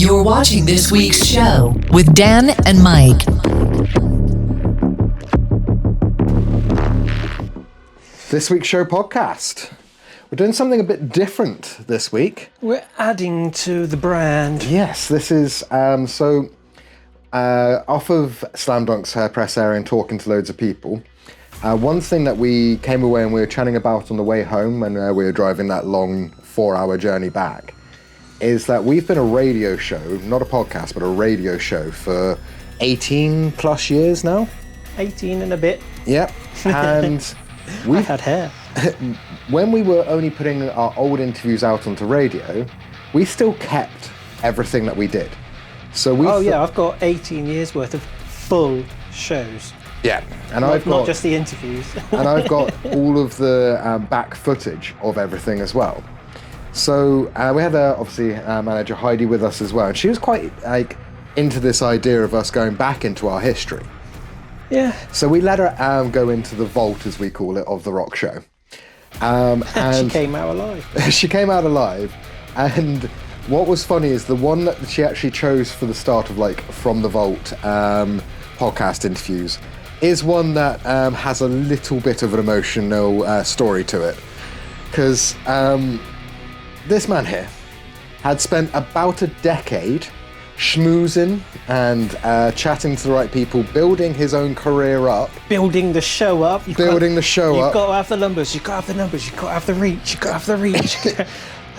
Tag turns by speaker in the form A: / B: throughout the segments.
A: You're watching this week's show with Dan and Mike.
B: This week's show podcast. We're doing something a bit different this week.
C: We're adding to the brand.
B: Yes, this is off of Slam Dunk's press area and talking to loads of people. One thing that we came away and we were chatting about on the way home when we were driving that long 4-hour journey back is that we've been a radio show, not a podcast, but a radio show for 18 plus years now.
C: 18 and a bit.
B: Yep. And
C: I had hair.
B: When we were only putting our old interviews out onto radio, we still kept everything that we did. So we
C: I've got 18 years worth of full shows.
B: Yeah, and
C: not just the interviews.
B: And I've got all of the back footage of everything as well. So we had obviously manager Heidi with us as well, and she was quite into this idea of us going back into our history.
C: Yeah.
B: So we let her go into the vault, as we call it, of the rock show. And
C: she came out alive.
B: She came out alive, and what was funny is the one that she actually chose for the start of From the Vault podcast interviews is one that has a little bit of an emotional story to it, because this man here had spent about a decade schmoozing and chatting to the right people, building his own career up.
C: Building the show up.
B: You've got
C: to have the numbers, you've got to have the numbers, you've got to have the reach, you've got to have the reach.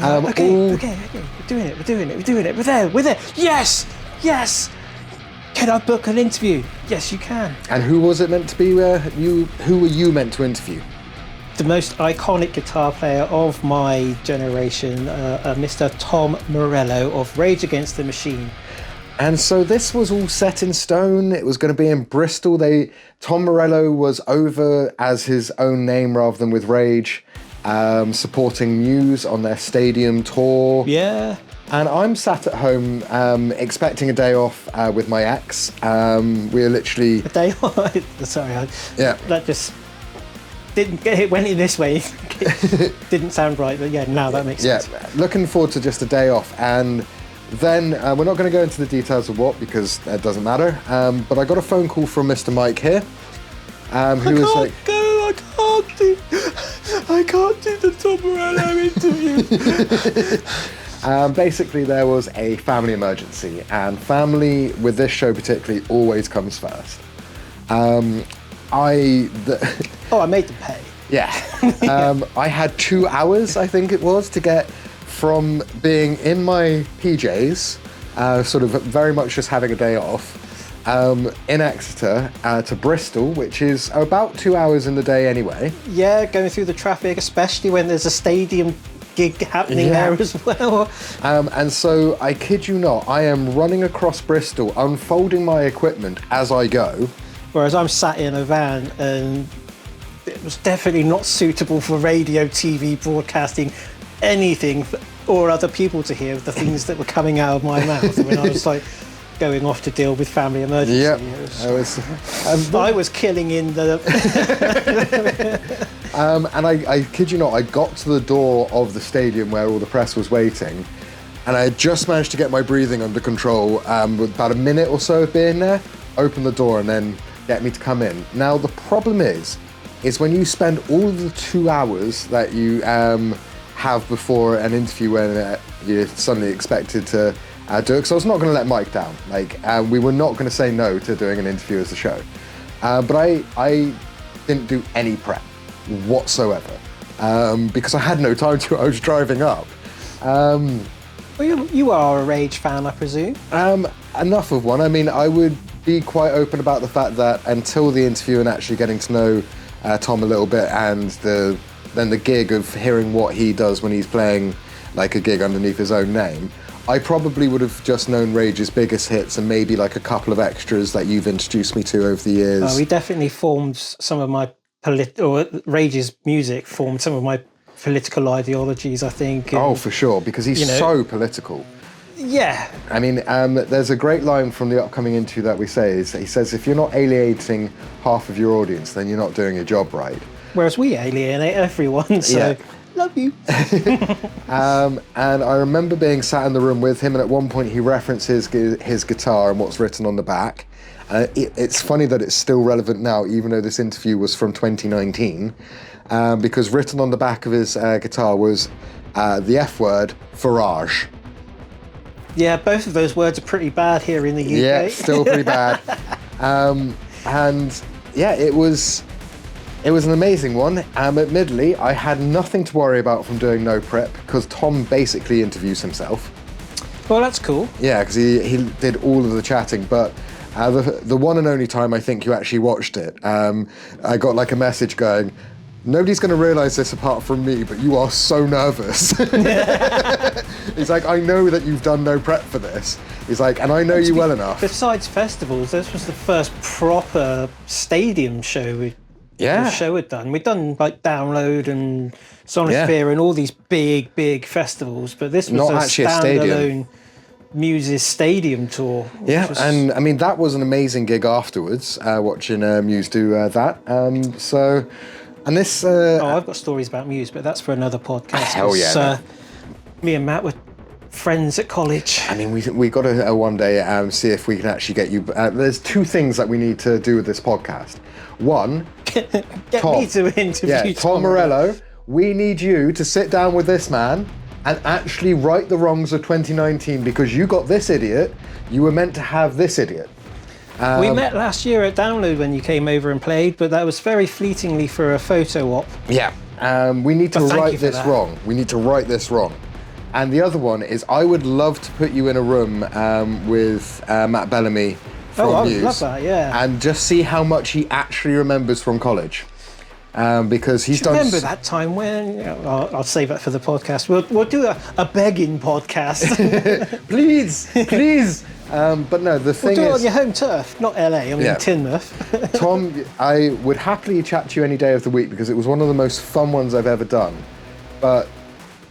C: Okay, we're doing it, we're there, yes! Can I book an interview? Yes, you can.
B: And who was it meant to be? Who were you meant to interview?
C: The most iconic guitar player of my generation, Mr. Tom Morello of Rage Against the Machine.
B: And so this was all set in stone. It was going to be in Bristol. Tom Morello was over as his own name rather than with Rage, supporting Muse on their stadium tour.
C: Yeah.
B: And I'm sat at home expecting a day off with my ex. We're literally...
C: A day off? Sorry. That just... went in this way. It didn't sound right, but yeah, now that makes sense.
B: Yeah, looking forward to just a day off. And then we're not going to go into the details of what, because it doesn't matter. But I got a phone call from Mr. Mike here, who was like...
C: I can't do the Tom Morello interview.
B: Basically, there was a family emergency, and family, with this show particularly, always comes first.
C: I made them pay.
B: Yeah. I had 2 hours, I think it was, to get from being in my PJs, sort of very much just having a day off, in Exeter to Bristol, which is about 2 hours in the day anyway.
C: Yeah, going through the traffic, especially when there's a stadium gig happening there as well.
B: And so, I kid you not, I am running across Bristol, unfolding my equipment as I go.
C: Whereas I'm sat in a van, and it was definitely not suitable for radio, TV, broadcasting, anything, or other people to hear the things that were coming out of my mouth when I was going off to deal with family emergency.
B: Yep.
C: I was killing in the...
B: And I kid you not, I got to the door of the stadium where all the press was waiting, and I had just managed to get my breathing under control with about a minute or so of being there, open the door and then get me to come in. Now the problem is when you spend all of the 2 hours that you have before an interview when you're suddenly expected to do it, because I was not going to let Mike down. We were not going to say no to doing an interview as a show. But I didn't do any prep whatsoever because I had no time to. I was driving up.
C: Well, you are a Rage fan, I presume.
B: Enough of one. I mean, I would be quite open about the fact that until the interview and actually getting to know Tom a little bit, and then the gig of hearing what he does when he's playing a gig underneath his own name, I probably would have just known Rage's biggest hits and maybe a couple of extras that you've introduced me to over the years.
C: We definitely formed some of my Rage's music formed some of my political ideologies, I think.
B: Oh, for sure, because he's so political.
C: Yeah.
B: I mean, there's a great line from the upcoming interview that we say, he says, if you're not alienating half of your audience, then you're not doing your job right.
C: Whereas we alienate everyone, so...
B: Yeah.
C: Love you.
B: And I remember being sat in the room with him, and at one point he references his guitar and what's written on the back. It's funny that it's still relevant now, even though this interview was from 2019, because written on the back of his guitar was the F word, Farage.
C: Yeah, both of those words are pretty bad here in the UK.
B: Yeah, still pretty bad. And yeah, it was an amazing one. Admittedly, I had nothing to worry about from doing no prep because Tom basically interviews himself.
C: Well, that's cool.
B: Yeah, because he did all of the chatting, but the one and only time I think you actually watched it, I got like a message going, nobody's going to realise this apart from me, but you are so nervous. He's like, I know that you've done no prep for this. He's like, and I know you well enough.
C: Besides festivals, this was the first proper stadium show the show had done. We'd done like Download and Sonisphere and all these big festivals, but this was
B: not actually a
C: standalone Muse's stadium tour.
B: And I mean, that was an amazing gig afterwards, watching Muse do that. And this...
C: I've got stories about Muse, but that's for another podcast.
B: Hell yeah.
C: Me and Matt were friends at college.
B: I mean, we got to one day see if we can actually get you... there's two things that we need to do with this podcast. One,
C: Get me to interview
B: Tom Morello. We need you to sit down with this man and actually right the wrongs of 2019 because you got this idiot, you were meant to have this idiot.
C: We met last year at Download when you came over and played, but that was very fleetingly for a photo op.
B: Yeah, we need to right this wrong. We need to right this wrong. And the other one is I would love to put you in a room with Matt Bellamy from Muse.
C: I would love that, yeah.
B: And just see how much he actually remembers from college. Because he's done...
C: Remember that time when... I'll save that for the podcast. We'll do a begging podcast.
B: Please. But no, the thing is...
C: We'll do it on your home turf, not LA, I mean Teignmouth.
B: Tom, I would happily chat to you any day of the week because it was one of the most fun ones I've ever done. But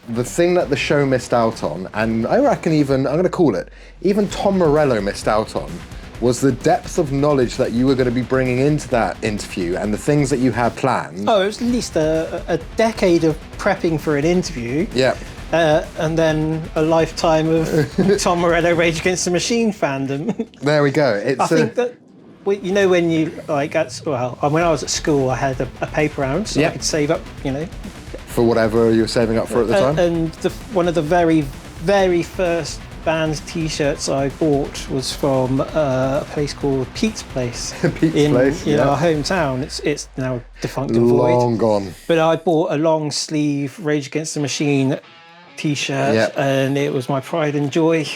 B: the thing that the show missed out on, and I reckon even, I'm going to call it, even Tom Morello missed out on, was the depth of knowledge that you were going to be bringing into that interview and the things that you had planned.
C: Oh, it was at least a decade of prepping for an interview.
B: Yeah.
C: And then a lifetime of Tom Morello Rage Against the Machine fandom.
B: There we go.
C: I think that, when you, like, when I was at school, I had a paper round, so I could save up,
B: for whatever you were saving up for at the time.
C: And one of the very, very first band's t-shirts I bought was from a place called Pete's Place. in our hometown. It's now defunct and void.
B: Long gone.
C: But I bought a long sleeve Rage Against the Machine t-shirt and it was my pride and joy.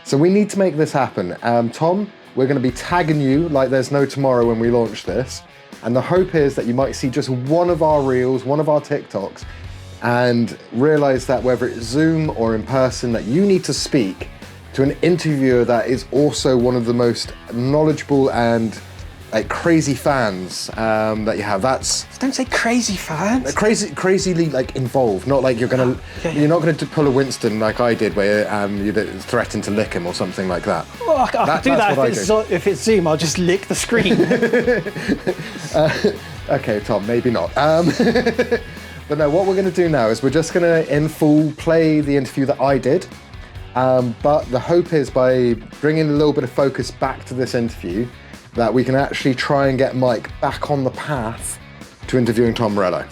B: So we need to make this happen. Tom, we're going to be tagging you like there's no tomorrow when we launch this. And the hope is that you might see just one of our reels, one of our TikToks, and realise that whether it's Zoom or in person, that you need to speak to an interviewer that is also one of the most knowledgeable and like crazy fans that you have.
C: Don't say crazy fans.
B: Crazily like involved. Not like you're not gonna pull a Winston like I did, where you threaten to lick him or something like that.
C: Well, I could do that if it's Zoom. I'll just lick the screen.
B: Okay, Tom, maybe not. But no, what we're going to do now is we're just going to in full play the interview that I did. But the hope is by bringing a little bit of focus back to this interview that we can actually try and get Mike back on the path to interviewing Tom Morello.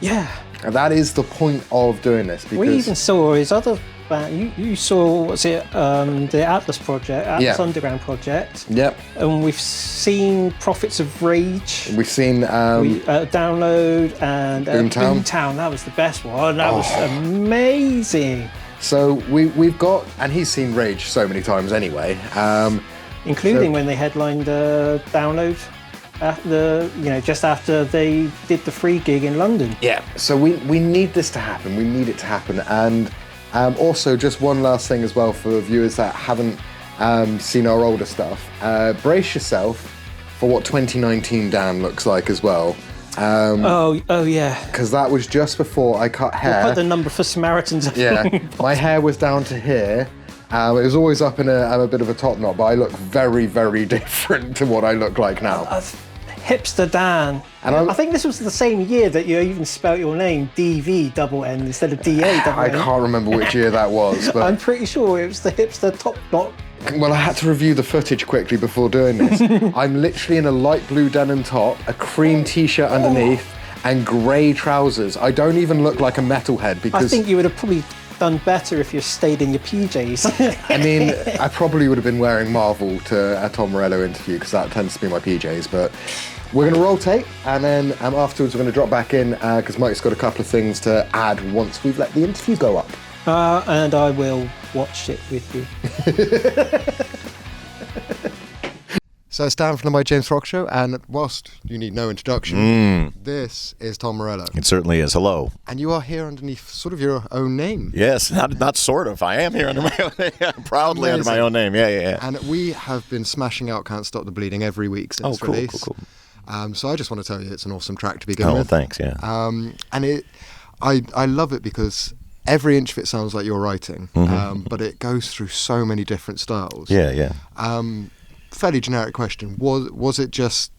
C: Yeah.
B: And that is the point of doing this. Because
C: we even saw his other band. You saw, the Atlas Project, Atlas Underground Project.
B: Yep.
C: And we've seen Prophets of Rage.
B: We've seen
C: Download and Boomtown. That was the best one. That was amazing.
B: So we've got, and he's seen Rage so many times anyway.
C: Including when they headlined Download. Just after they did the free gig in London.
B: Yeah, so we need this to happen. We need it to happen. And also, just one last thing as well for viewers that haven't seen our older stuff. Brace yourself for what 2019 Dan looks like as well.
C: Oh yeah.
B: Because that was just before I cut hair.
C: We'll put the number for Samaritans.
B: My hair was down to here. It was always up in a bit of a top knot, but I look very, very different to what I look like now.
C: Hipster Dan.
B: And
C: I think this was the same year that you even spelt your name DV-double-N instead of DA-double-N.
B: I can't remember which year that was, but
C: I'm pretty sure it was the hipster top knot.
B: Well, I had to review the footage quickly before doing this. I'm literally in a light blue denim top, a cream t-shirt underneath, and grey trousers. I don't even look like a metalhead because...
C: I think you would have probably done better if you stayed in your PJs.
B: I mean, I probably would have been wearing Marvel to a Tom Morello interview because that tends to be my PJs, but we're going to roll tape and then afterwards we're going to drop back in because Mike's got a couple of things to add once we've let the interview go up.
C: And I will watch it with you.
B: So it's Dan from the My James Rock Show, and whilst you need no introduction, this is Tom Morello.
D: It certainly is. Hello.
B: And you are here underneath sort of your own name.
D: Yes, not sort of. I am here under my own name. Proudly under my own name. Yeah.
B: And we have been smashing out Can't Stop the Bleeding every week since release.
D: Cool.
B: So I just want to tell you it's an awesome track to begin with.
D: Oh, thanks, yeah.
B: And I love it because every inch of it sounds like you're writing, but it goes through so many different styles.
D: Yeah.
B: Fairly generic question. Was it just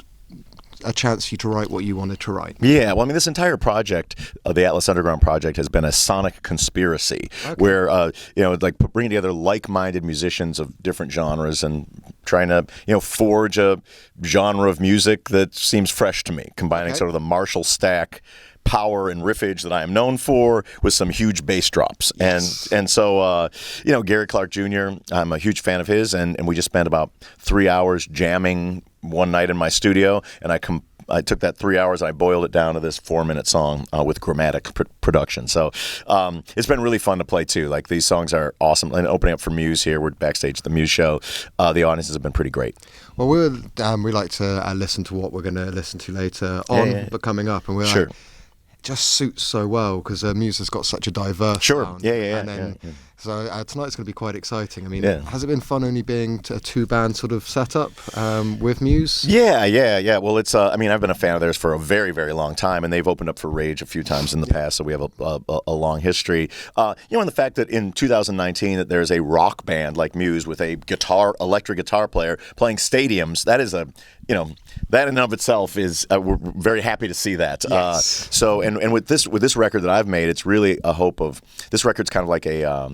B: a chance for you to write what you wanted to write?
D: Yeah, well, I mean, this entire project, the Atlas Underground project, has been a sonic conspiracy where, like bringing together like-minded musicians of different genres and trying to, forge a genre of music that seems fresh to me, combining sort of the Marshall stack power and riffage that I am known for with some huge bass drops.
B: Yes.
D: And so, Gary Clark Jr., I'm a huge fan of his, and we just spent about 3 hours jamming one night in my studio, and I took that 3 hours and I boiled it down to this 4-minute song with grammatic production. So it's been really fun to play too. Like, these songs are awesome. And opening up for Muse here, we're backstage at the Muse show. The audiences have been pretty great.
B: Well, we like to listen to what we're going to listen to later on, but coming up, and we're
D: sure.
B: like, just suits so well because Muse has got such a diverse sound.
D: Yeah.
B: So tonight's going to be quite exciting. I mean, has it been fun only being a two-band sort of setup with Muse?
D: Yeah. Well, it's I've been a fan of theirs for a very, very long time, and they've opened up for Rage a few times in the past, so we have a long history. And the fact that in 2019 that there's a rock band like Muse with a electric guitar player playing stadiums, that is that in and of itself is we're very happy to see that.
B: Yes.
D: And with this record that I've made, it's really a hope of this record's kind of like a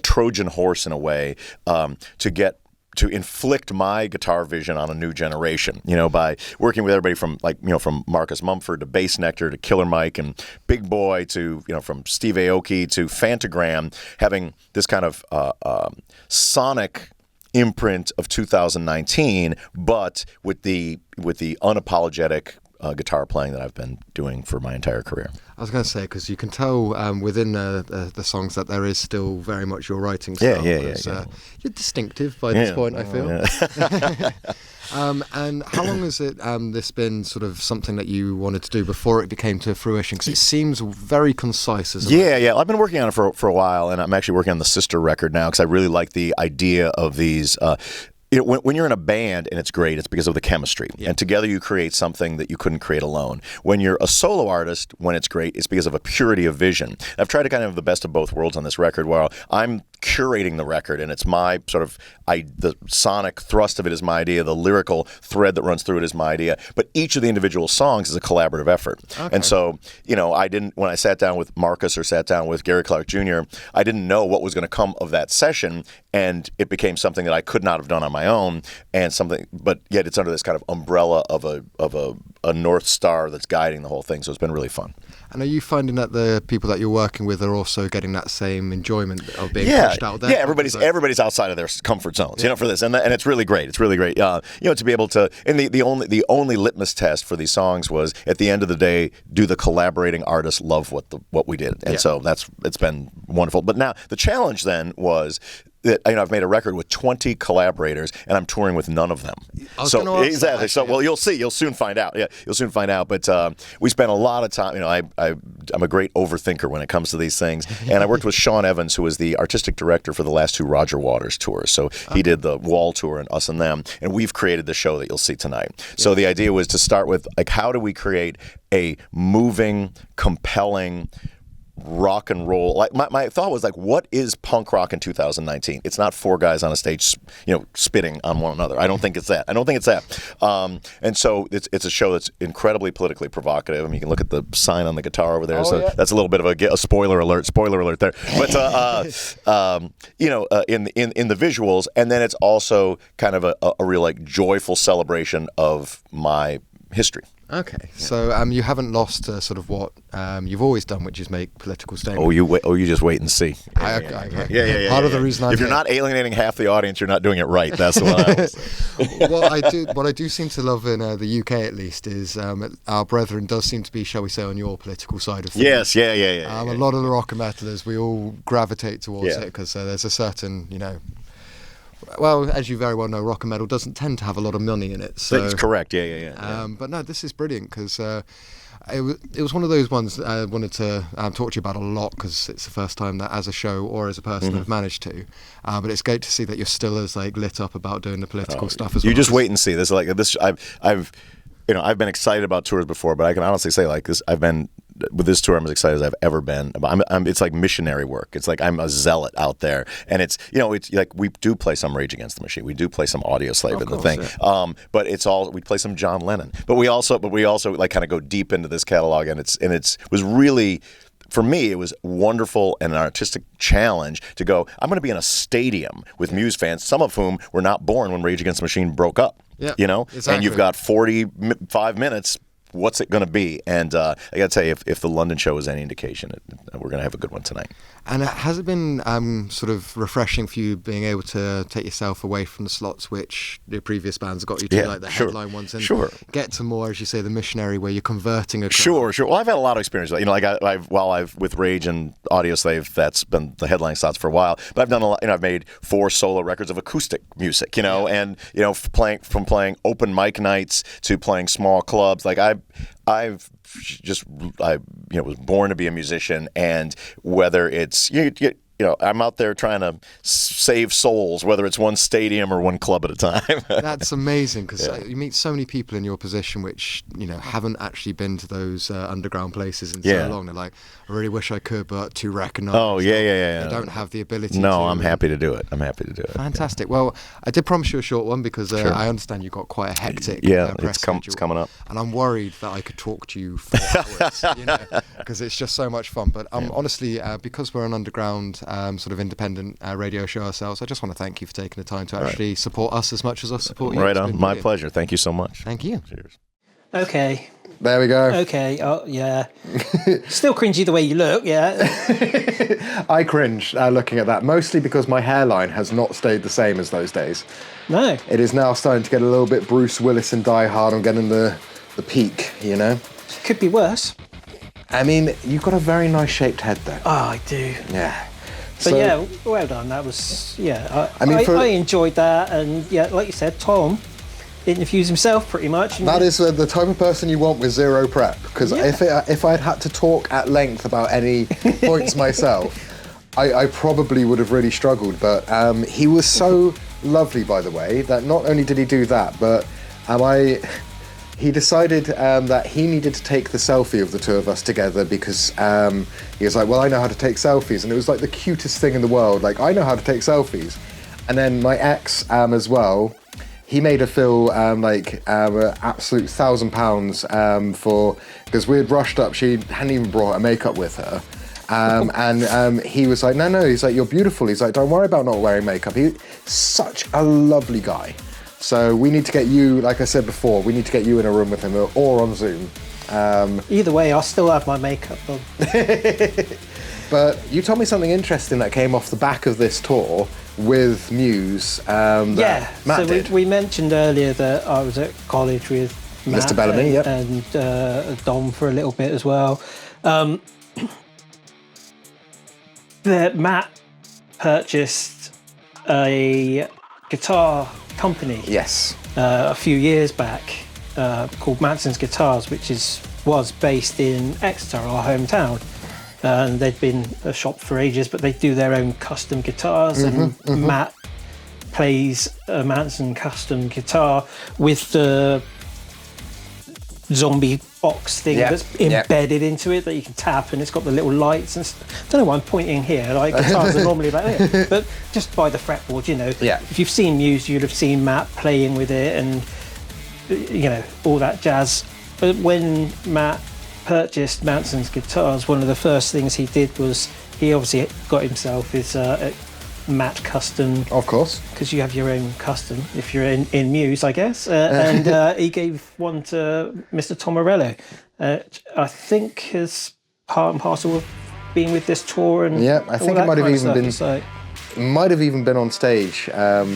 D: Trojan horse in a way to inflict my guitar vision on a new generation, by working with everybody from Marcus Mumford to Bass Nectar to Killer Mike and Big Boy to, from Steve Aoki to Fantagram, having this kind of sonic imprint of 2019, but with the unapologetic guitar playing that I've been doing for my entire career.
B: I was going to say, because you can tell within the songs that there is still very much your writing style.
D: Yeah.
B: You're distinctive by this point, I feel.
D: Yeah.
B: And how long has this been sort of something that you wanted to do before it became to fruition? Because it seems very concise.
D: Yeah. I've been working on it for a while, and I'm actually working on the sister record now because I really like the idea of these. When you're in a band and it's great, it's because of the chemistry. And together you create something that you couldn't create alone. When you're a solo artist, when it's great, it's because of a purity of vision. I've tried to kind of have the best of both worlds on this record where I'm curating the record and it's my sort of, the sonic thrust of it is my idea, the lyrical thread that runs through it is my idea, but each of the individual songs is a collaborative effort. Okay. And so, when I sat down with Marcus or sat down with Gary Clark Jr., I didn't know what was going to come of that session, and it became something that I could not have done on my own, but yet it's under this kind of umbrella of a North Star that's guiding the whole thing. So it's been really fun.
B: And are you finding that the people that you're working with are also getting that same enjoyment of being pushed out there?
D: Yeah, everybody's outside of their comfort zones, for this, and it's really great. It's really great, to be able to. And the only litmus test for these songs was at the end of the day, do the collaborating artists love what we did? And so it's been wonderful. But now the challenge then was that I've made a record with 20 collaborators and I'm touring with none of them. Exactly. So you'll see. You'll soon find out. Yeah, you'll soon find out. But we spent a lot of time. I'm a great overthinker when it comes to these things. And I worked with Sean Evans, who was the artistic director for the last two Roger Waters tours. So he did the Wall tour and Us and Them, and we've created the show that you'll see tonight. Yeah. So the idea was to start with how do we create a moving, compelling, rock and roll. Like my thought was like, what is punk rock in 2019? It's not four guys on a stage, spitting on one another. I don't think it's that. And so it's a show that's incredibly politically provocative. I mean, you can look at the sign on the guitar over there. So that's a little bit of a spoiler alert. Spoiler alert there. But in the visuals, and then it's also kind of a real like joyful celebration of my history.
B: Okay, so you haven't lost sort of what you've always done, which is make political statements.
D: You just wait and see.
B: Yeah. Part of the reason
D: if you're not alienating half the audience, you're not doing it right. That's what
B: what I do seem to love in the UK at least is our brethren does seem to be, shall we say, on your political side of things.
D: Yes, yeah.
B: A lot of the rock and metalers, we all gravitate towards it because there's a certain, well, as you very well know, rock and metal doesn't tend to have a lot of money in it. So,
D: that's correct. Yeah.
B: But no, this is brilliant because it was one of those ones that I wanted to talk to you about a lot because it's the first time that as a show or as a person I've managed to. But it's great to see that you're still as like lit up about doing the political stuff as well.
D: You just wait and see. This like this. I've been excited about tours before, but I can honestly say like this. With this tour, I'm as excited as I've ever been. It's like missionary work. It's like I'm a zealot out there, and it's like we do play some Rage Against the Machine, we do play some Audio Slave in the thing, but it's all we play some John Lennon. But we also like kind of go deep into this catalog, and it was really. For me, it was wonderful and an artistic challenge to go, I'm going to be in a stadium with Muse fans, some of whom were not born when Rage Against the Machine broke up. Yeah, exactly. And you've got 45 minutes. What's it going to be? And I got to tell you, if the London show is any indication, we're going to have a good one tonight.
B: And has it been sort of refreshing for you being able to take yourself away from the slots which the previous bands got you to, like the headline ones, and get to more, as you say, the missionary where you're converting a crowd? Sure.
D: Well, I've had a lot of experience. I've with Rage and Audio Slave, that's been the headline slots for a while. But I've done a lot. I've made 4 solo records of acoustic music. And playing open mic nights to playing small clubs. Like I was born to be a musician, and whether it's I'm out there trying to save souls, whether it's one stadium or one club at a time.
B: That's amazing because you meet so many people in your position which haven't actually been to those underground places in so long. They're like, I really wish I could, but too recognised.
D: Oh yeah.
B: They don't have the ability.
D: No,
B: to.
D: I'm happy to do it.
B: Fantastic. Well, I did promise you a short one because I understand you got quite a hectic
D: it's coming up,
B: and I'm worried that I could talk to you for hours, because it's just so much fun. But honestly, because we're an underground sort of independent radio show ourselves, I just want to thank you for taking the time to actually support us as much as us support you.
D: Right on. My pleasure. Thank you so much.
B: Thank you.
D: Cheers.
C: Okay.
B: There we go.
C: Okay. Oh, yeah. Still cringy the way you look, yeah.
B: I cringe looking at that, mostly because my hairline has not stayed the same as those days.
C: No.
B: It is now starting to get a little bit Bruce Willis and Die Hard. I'm getting the peak,
C: Could be worse.
B: I mean, you've got a very nice shaped head, though.
C: Oh, I do.
B: Yeah.
C: But well done. That was, I enjoyed that. And like you said, Tom interviews himself pretty much.
B: That is the type of person you want with zero prep. Because if I'd had to talk at length about any points myself, I probably would have really struggled. But he was so lovely, by the way, that not only did he do that, but he decided that he needed to take the selfie of the two of us together because he was like, well, I know how to take selfies. And it was like the cutest thing in the world. Like, I know how to take selfies. And then my ex as well, he made her feel absolute £1,000 because we had rushed up. She hadn't even brought her makeup with her. And he was like, no, he's like, you're beautiful. He's like, don't worry about not wearing makeup. He's such a lovely guy. So we need to get you, like I said before, we need to get you in a room with him or on Zoom.
C: Either way, I'll still have my makeup on.
B: But you told me something interesting that came off the back of this tour with Muse. Matt did.
C: We mentioned earlier that I was at college with Matt
B: Mr. Bellamy,
C: and Dom for a little bit as well. That Matt purchased a guitar company.
B: Yes.
C: A few years back, called Manson's Guitars, which was based in Exeter, our hometown. And they'd been a shop for ages, but they do their own custom guitars. Matt plays a Manson custom guitar with the zombie box thing
B: Yeah,
C: that's
B: yeah.
C: embedded into it that you can tap, and it's got the little lights and I don't know why I'm pointing here, like guitars are normally about here, but just by the fretboard, you know.
B: Yeah.
C: If you've seen Muse, you'd have seen Matt playing with it and, you know, all that jazz. But when Matt purchased Manson's guitars, one of the first things he did was he obviously got himself his Matt custom.
B: Of course.
C: Because you have your own custom if you're in Muse, I guess. And he gave one to Mr. Tom Morello. I think is part and parcel of being with this tour and
B: Yeah, I think it might have even been on stage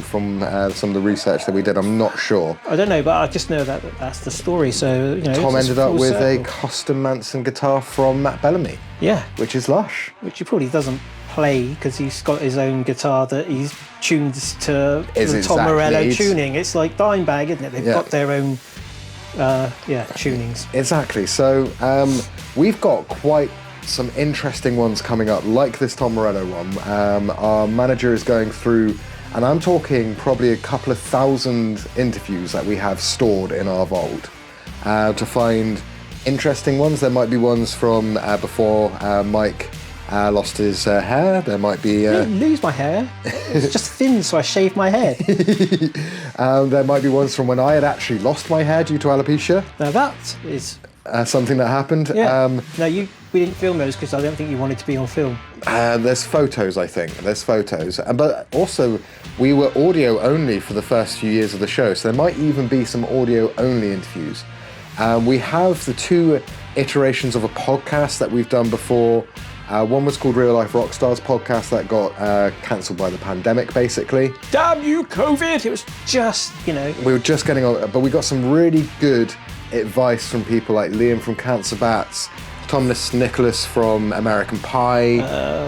B: from some of the research that we did. I'm not sure.
C: I don't know, but I just know that that's the story. So, you know,
B: Tom ended up with
C: circle.
B: a custom Manson guitar from Matt Bellamy.
C: Yeah.
B: Which is lush.
C: Which he probably doesn't play because he's got his own guitar that he's tuned to the Tom Morello tuning. It's like Dimebag, isn't it? They've got their own tunings.
B: Exactly. So we've got quite some interesting ones coming up, like this Tom Morello one. Our manager is going through, and I'm talking probably a couple of thousand interviews that we have stored in our vault to find interesting ones. There might be ones from before Mike lost his hair. There might be...
C: I didn't lose my hair. It's just thin, so I shaved my head.
B: There might be ones from when I had actually lost my hair due to alopecia.
C: Now that is...
B: something that happened.
C: Yeah. No, we didn't film those because I don't think you wanted to be on film.
B: There's photos, I think. There's photos. But also, we were audio only for the first few years of the show, so there might even be some audio only interviews. We have the 2 iterations of a podcast that we've done before. One was called Real Life Rockstars podcast that got cancelled by the pandemic, basically.
C: Damn you, COVID! It was just, you know...
B: We were just getting on, but we got some really good advice from people like Liam from Cancer Bats, Thomas Nicholas from American Pie,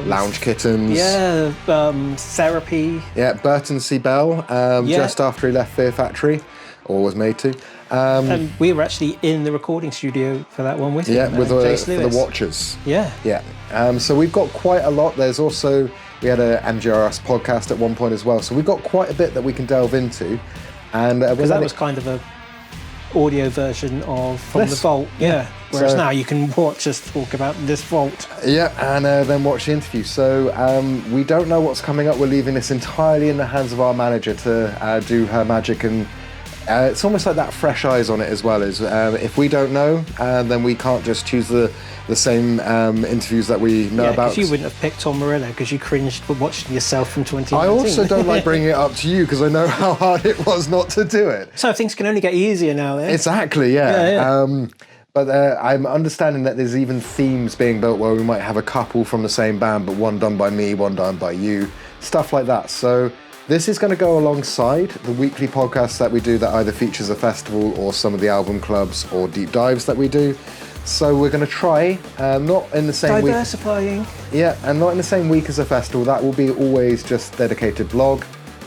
B: Lounge Kittens.
C: Yeah, Therapy.
B: Yeah, Burton C. Bell, just after he left Fear Factory, or was made to.
C: And we were actually in the recording studio for that one with him.
B: Yeah, with
C: Jace
B: for
C: Lewis.
B: the Watchers.
C: Yeah.
B: Yeah. So we've got quite a lot. There's also, we had a MGRS podcast at one point as well. So we've got quite a bit that we can delve into. And
C: because that was kind of a audio version of From the Vault. Yeah. Whereas now you can watch us talk about this vault.
B: Yeah, and then watch the interview. So we don't know what's coming up. We're leaving this entirely in the hands of our manager to do her magic, and it's almost like that fresh eyes on it as well. Is if we don't know, then we can't just choose the same interviews that we know about.
C: Because you wouldn't have picked Tom Morello because you cringed for watching yourself from 2019.
B: I also don't like bringing it up to you because I know how hard it was not to do it.
C: So things can only get easier now, then.
B: Exactly, yeah. But I'm understanding that there's even themes being built where we might have a couple from the same band, but one done by me, one done by you, stuff like that. So this is going to go alongside the weekly podcast that we do that either features a festival or some of the album clubs or deep dives that we do. So we're going to try, not in the same week.
C: Diversifying.
B: Yeah, and not in the same week as a festival. That will be always just dedicated blog.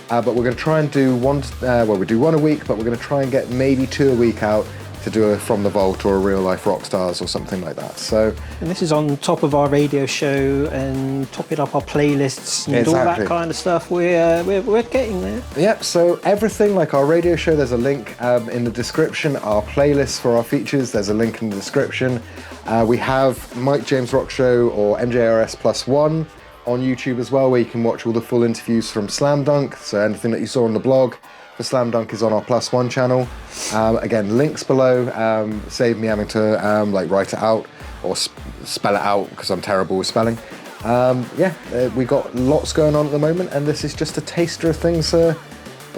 B: But we're going to try and do one, we do one a week, but we're going to try and get maybe 2 a week out to do a From the Vault or a Real Life Rockstars or something like that. So,
C: and this is on top of our radio show and topping up our playlists and all that kind of stuff. We're getting there.
B: Yep, so everything like our radio show, there's a link in the description. Our playlists for our features, there's a link in the description. We have Mike James Rock Show or MJRS +1 on YouTube as well, where you can watch all the full interviews from Slam Dunk. So anything that you saw on the blog for Slam Dunk is on our +1 channel. Again, links below. Save me having to write it out or spell it out because I'm terrible with spelling. We got lots going on at the moment, and this is just a taster of things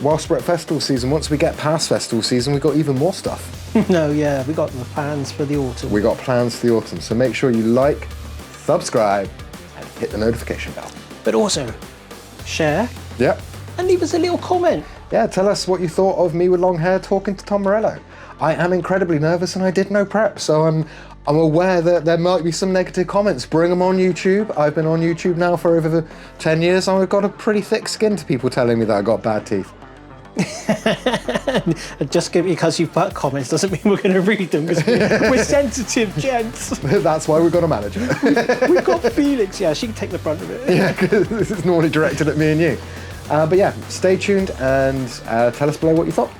B: whilst we're at festival season. Once we get past festival season, we've got even more stuff.
C: We got the plans for the autumn.
B: We got plans for the autumn, so make sure you like, subscribe, and hit the notification bell.
C: But also, share.
B: Yep.
C: And leave us a little comment.
B: Yeah, tell us what you thought of me with long hair talking to Tom Morello. I am incredibly nervous and I did no prep, so I'm aware that there might be some negative comments. Bring them on YouTube. I've been on YouTube now for over 10 years and I've got a pretty thick skin to people telling me that I got bad teeth.
C: Just because you've put comments doesn't mean we're going to read them, because we're sensitive gents.
B: That's why we've got a manager.
C: We've got Felix. Yeah, she can take the brunt of it.
B: Yeah, because this is normally directed at me and you. But yeah, stay tuned and tell us below what you thought.